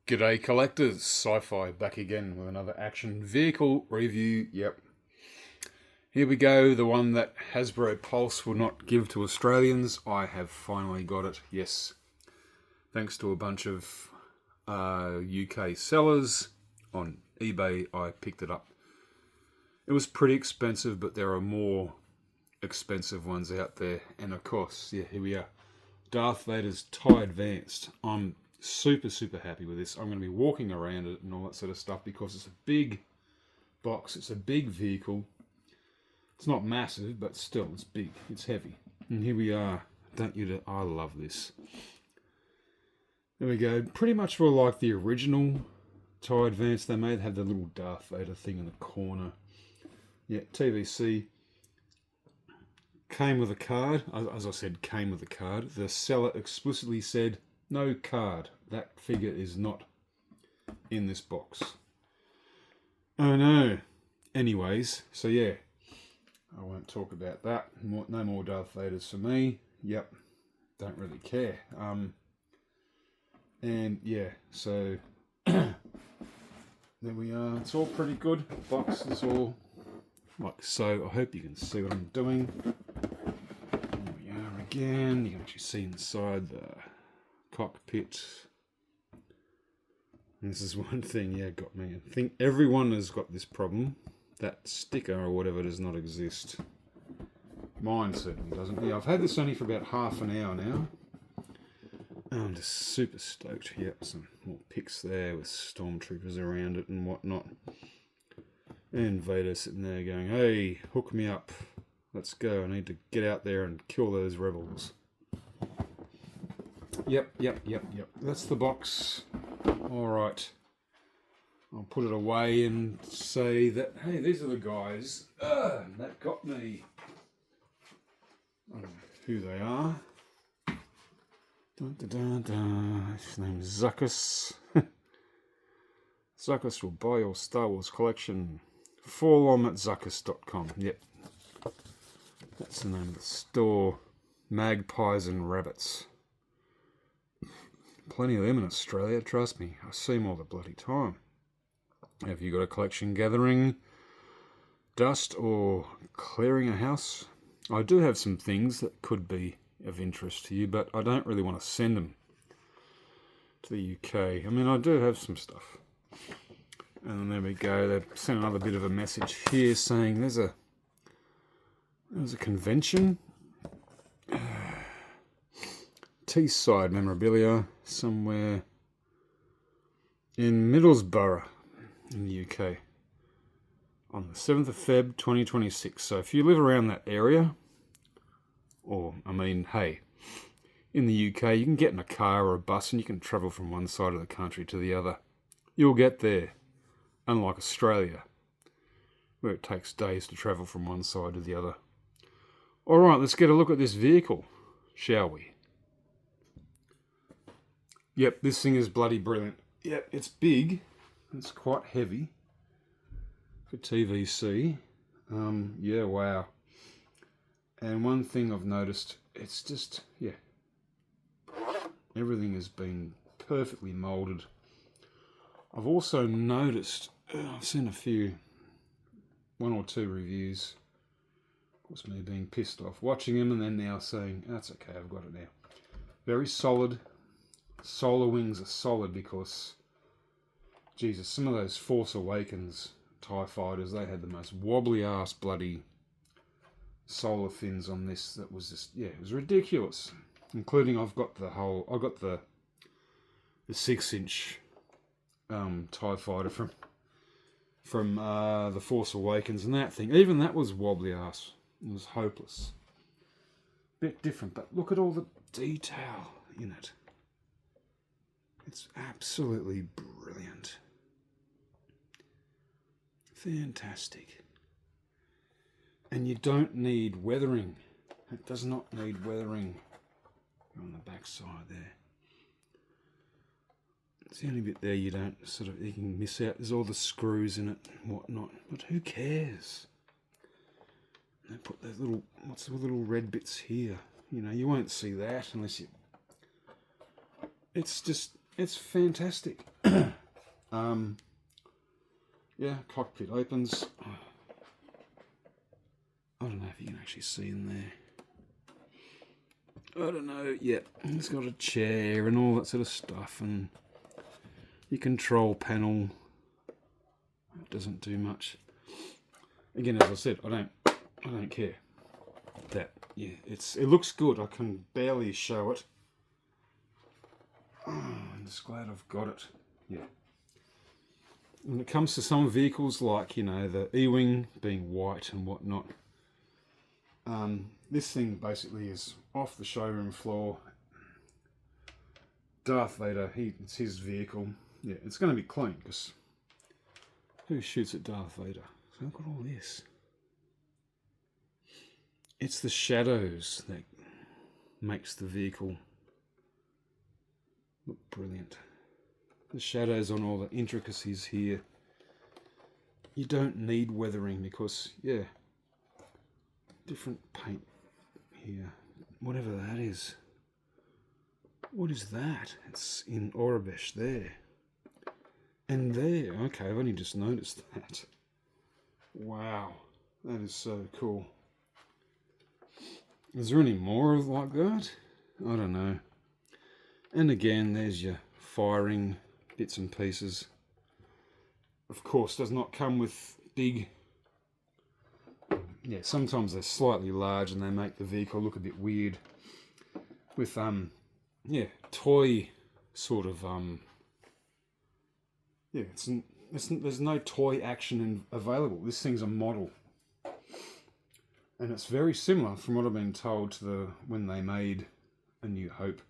G'day collectors, Sci-Fi back again with another action vehicle review. Yep, here we go, the one that Hasbro Pulse will not give to Australians. I have finally got it, yes. Thanks to a bunch of UK sellers on eBay, I picked it up. It was pretty expensive, but there are more expensive ones out there. And of course, yeah, here we are. Darth Vaders TIE Advanced. I'm super happy with this. I'm going to be walking around it and all that sort of stuff because it's a big box. It's a big vehicle. It's not massive, but still, it's big. It's heavy. And here we are. I love this. There we go. Pretty much for like the original TIE Advanced they made. Had the little Darth Vader thing in the corner. Yeah, TVC. Came with a card. As I said, came with a card. The seller explicitly said, no card. That figure is not in this box. Oh no. Anyways, so yeah. I won't talk about that. No more Darth Vaders for me. Yep. Don't really care. And yeah, so there we are. It's all pretty good. Box is all like so. I hope you can see what I'm doing. There we are again. You can actually see inside the cockpit. And this is one thing, yeah, got me. I think everyone has got this problem. That sticker or whatever does not exist. Mine certainly doesn't. Yeah, I've had this only for about half an hour now. I'm just super stoked. Yep, some more pics there with stormtroopers around it and whatnot. And Vader sitting there going, hey, hook me up. Let's go. I need to get out there and kill those rebels. Yep. That's the box. Alright. I'll put it away and say that, hey, these are the guys that got me. I don't know who they are. His name's Zuckus. Zuckus will buy your Star Wars collection. Fall at Zuckus.com. Yep. That's the name of the store. Magpies and Rabbits. Plenty of them in Australia, trust me. I see them all the bloody time. Have you got a collection gathering dust or clearing a house? I do have some things that could be of interest to you, but I don't really want to send them to the UK. I mean, I do have some stuff. And there we go. They've sent another bit of a message here saying there's a convention. Teesside memorabilia somewhere in Middlesbrough in the UK on the 7th of Feb 2026. So if you live around that area, or I mean, hey, in the UK you can get in a car or a bus and you can travel from one side of the country to the other. You'll get there, unlike Australia, where it takes days to travel from one side to the other. Alright, let's get a look at this vehicle, shall we? Yep, this thing is bloody brilliant. Yep, it's big. It's quite heavy for TVC. Yeah, wow. And one thing I've noticed, it's just, yeah, everything has been perfectly moulded. I've also noticed, I've seen one or two reviews, of course me being pissed off, watching them and then now saying, that's okay, I've got it now. Very solid. Solar wings are solid because, Jesus, some of those Force Awakens TIE fighters, they had the most wobbly ass bloody solar fins on this that was just, yeah, it was ridiculous. Including I've got the 6-inch TIE fighter from the Force Awakens, and that thing, even that was wobbly ass. It was hopeless. Bit different, but look at all the detail in it. It's absolutely brilliant. Fantastic. And you don't need weathering. It does not need weathering on the back side there. It's the only bit there you don't you can miss out. There's all the screws in it and whatnot. But who cares? They put those what's the little red bits here? You know, you won't see that unless you... It's fantastic. Yeah, cockpit opens. I don't know if you can actually see in there. I don't know. Yeah, it's got a chair and all that sort of stuff, and your control panel. It doesn't do much. Again, as I said, I don't care. That it looks good. I can barely show it. Oh, I'm just glad I've got it. Yeah. When it comes to some vehicles, like, you know, the E-Wing being white and whatnot, this thing basically is off the showroom floor. Darth Vader, it's his vehicle. Yeah, it's going to be clean, because who shoots at Darth Vader? So I've got all this. It's the shadows that makes the vehicle look brilliant. The shadows on all the intricacies here. You don't need weathering because, yeah, different paint here. Whatever that is. What is that? It's in Aurebesh there. And there. Okay, I've only just noticed that. Wow. That is so cool. Is there any more like that? I don't know. And again, there's your firing bits and pieces. Of course, does not come with big... Yeah, sometimes they're slightly large and they make the vehicle look a bit weird. With, yeah, toy sort of... Yeah, there's no toy action available. This thing's a model. And it's very similar, from what I've been told, to when they made A New Hope.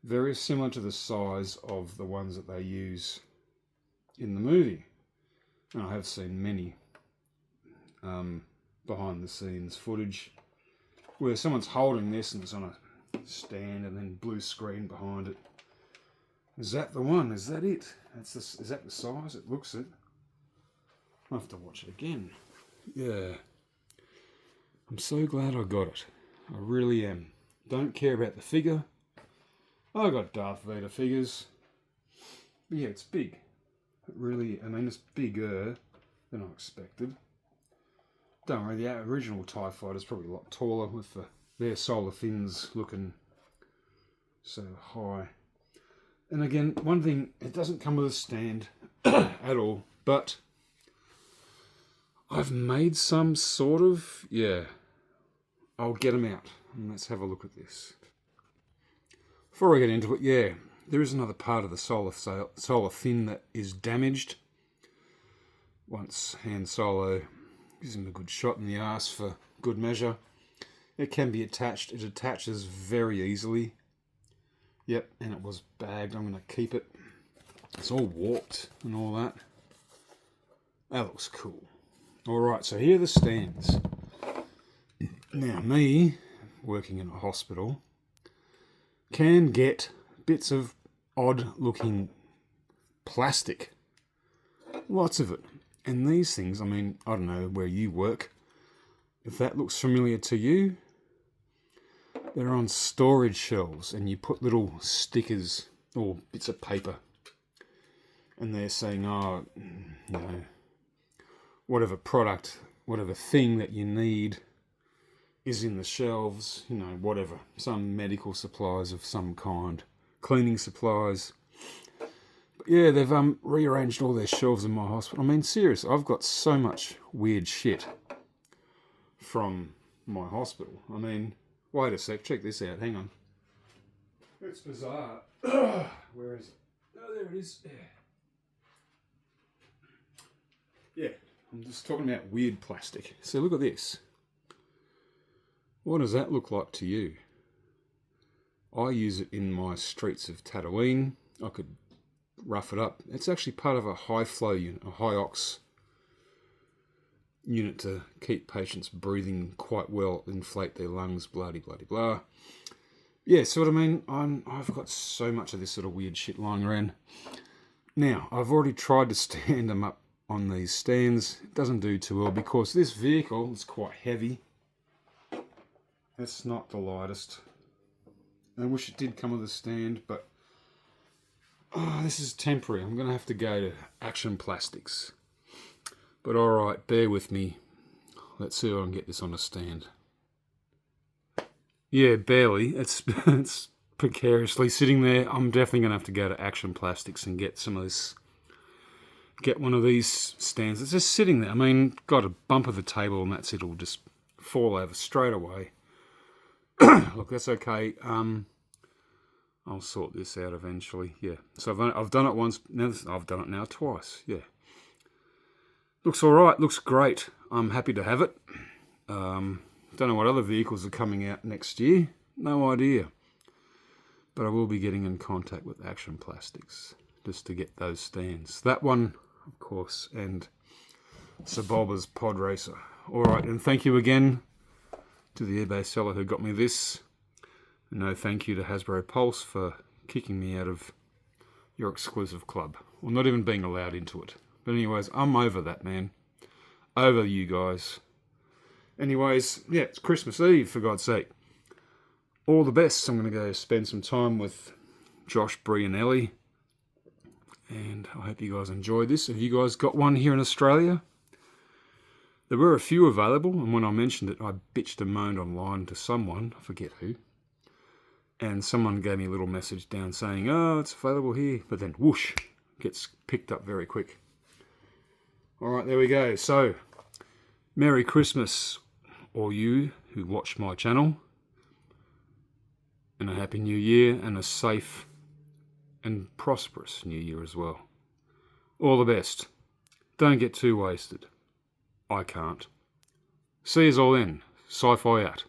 Very similar to the size of the ones that they use in the movie. And I have seen many behind the scenes footage where someone's holding this and it's on a stand and then blue screen behind it. Is that the one? Is that it? Is that the size? It looks it. I'll have to watch it again. Yeah. I'm so glad I got it. I really am. Don't care about the figure. I got Darth Vader figures. But yeah, it's big. It really, I mean, it's bigger than I expected. Don't worry, the original TIE Fighter's probably a lot taller with their solar fins looking so high. And again, one thing, it doesn't come with a stand at all, but I've made some sort of, yeah, I'll get them out and let's have a look at this. Before I get into it, yeah, there is another part of the solar fin that is damaged. Once Han Solo gives him a good shot in the arse for good measure. It can be attached. It attaches very easily. Yep, and it was bagged. I'm going to keep it. It's all warped and all that. That looks cool. Alright, so here are the stands. Now, me, working in a hospital, can get bits of odd-looking plastic. Lots of it. And these things, I mean, I don't know where you work. If that looks familiar to you, they're on storage shelves and you put little stickers or bits of paper and they're saying, oh, you know, whatever product, whatever thing that you need is in the shelves, you know, whatever. Some medical supplies of some kind, cleaning supplies. But yeah, they've rearranged all their shelves in my hospital. I mean, seriously, I've got so much weird shit from my hospital. I mean, wait a sec, check this out, hang on. It's bizarre. Where is it? Oh, there it is. Yeah, I'm just talking about weird plastic. So look at this. What does that look like to you? I use it in my streets of Tatooine. I could rough it up. It's actually part of a high flow unit, a high ox unit to keep patients breathing quite well, inflate their lungs, blah blah blah. Yeah, so what I mean, I've got so much of this sort of weird shit lying around. Now, I've already tried to stand them up on these stands. It doesn't do too well because this vehicle is quite heavy. It's not the lightest. I wish it did come with a stand, but Oh, this is temporary. I'm going to have to go to Action Plastics. But alright, bear with me. Let's see if I can get this on a stand. Yeah, barely. It's precariously sitting there. I'm definitely going to have to go to Action Plastics and get some of this. Get one of these stands. It's just sitting there. I mean, got a bump of the table and that's it. It'll just fall over straight away. Look, that's okay. I'll sort this out eventually. Yeah. So I've done it once. Now I've done it now twice. Yeah. Looks all right. Looks great. I'm happy to have it. Don't know what other vehicles are coming out next year. No idea. But I will be getting in contact with Action Plastics just to get those stands. That one, of course, and Sebulba's Pod Racer. All right, and thank you again to the eBay seller who got me this. And no thank you to Hasbro Pulse for kicking me out of your exclusive club. Well, not even being allowed into it. But anyways, I'm over that, man. Over you guys. Anyways, yeah, it's Christmas Eve, for God's sake. All the best. I'm going to go spend some time with Josh, Bree and Ellie. And I hope you guys enjoyed this. Have you guys got one here in Australia? There were a few available, and when I mentioned it, I bitched and moaned online to someone, I forget who. And someone gave me a little message down saying, oh, it's available here. But then, whoosh, gets picked up very quick. All right, there we go. So, Merry Christmas, all you who watch my channel. And a Happy New Year and a safe and prosperous New Year as well. All the best. Don't get too wasted. I can't. See yous all then. Sci-Fi out.